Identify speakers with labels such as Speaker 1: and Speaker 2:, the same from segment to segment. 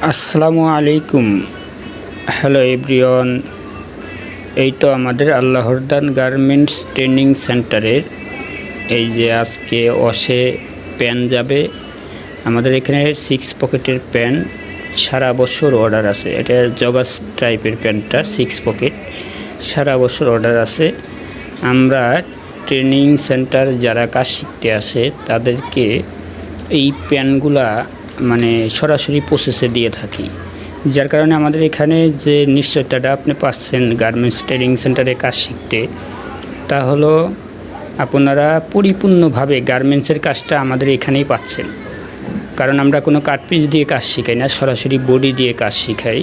Speaker 1: আসসালামু আলাইকুম। Hello everyone. এই তো আমাদের আল্লাহর দান গার্মেন্টস ট্রেনিং সেন্টারের এই যে আজকে অসে প্যান যাবে। আমাদের এখানে 6 পকেটের প্যান সারা বছর অর্ডার আছে। এটা জগাস টাইপের প্যান্টটা 6 পকেট সারা বছর অর্ডার আছে। আমরা ট্রেনিং সেন্টার যারা কাজ শিখতে আসে তাদেরকে এই প্যানগুলা সরাসরি প্রসেসে দিয়ে থাকি, যার কারণে আমাদের এখানে যে নিশ্চয়তাটা আপনি পাচ্ছেন গার্মেন্টস ট্রেনিং সেন্টারে কাজ শিখতে, তা হলো আপনারা পরিপূর্ণভাবে গার্মেন্টসের কাজটা আমাদের এখানেই পাচ্ছেন। কারণ আমরা কোনো কাটপিস দিয়ে কাজ শিখাই না, সরাসরি বডি দিয়ে কাজ শিখাই।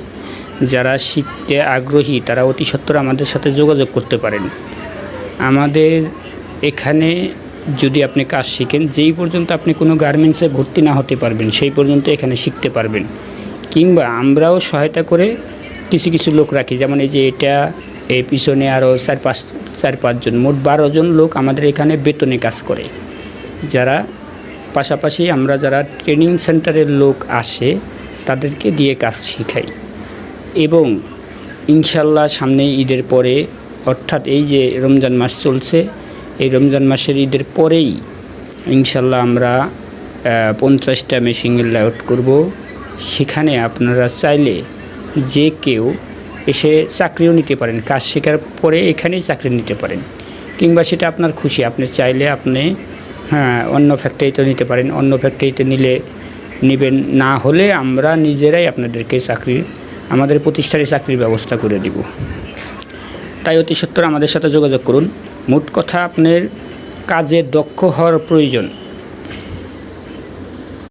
Speaker 1: যারা শিখতে আগ্রহী তারা অতি সত্বর আমাদের সাথে যোগাযোগ করতে পারেন। আমাদের এখানে যদি আপনি কাজ শিখেন, যেই পর্যন্ত আপনি কোনো গার্মেন্টসে ভর্তি না হতে পারবেন সেই পর্যন্ত এখানে শিখতে পারবেন। কিংবা আমরাও সহায়তা করে কিছু কিছু লোক রাখি, যেমন এই যে এটা এই পিছনে আরও 4-5 জন, মোট 12 জন লোক আমাদের এখানে বেতনে কাজ করে। যারা পাশাপাশি আমরা যারা ট্রেনিং সেন্টারের লোক আসে তাদেরকে দিয়ে কাজ শিখাই। এবং ইনশাল্লাহ সামনে ঈদের পরে, অর্থাৎ এই যে রমজান মাস চলছে, এই রমজান মাসের ঈদের পরেই ইনশাল্লাহ আমরা 50টা মেশিনের লেআউট করব। সেখানে আপনারা চাইলে যে কেউ এসে চাকরিও নিতে পারেন, কাজ শেখার পরে এখানেই চাকরি নিতে পারেন। কিংবা সেটা আপনার খুশি, আপনি চাইলে আপনি অন্য ফ্যাক্টরিতে নিতে পারেন, অন্য ফ্যাক্টরিতে নেবেন, না হলে আমরা নিজেরাই আপনাদেরকে আমাদের প্রতিষ্ঠানে চাকরির ব্যবস্থা করে দিব। তাই অতি সত্বর আমাদের সাথে যোগাযোগ করুন। মোট কথা আপনার কাজে দক্ষ হওয়ার প্রয়োজন।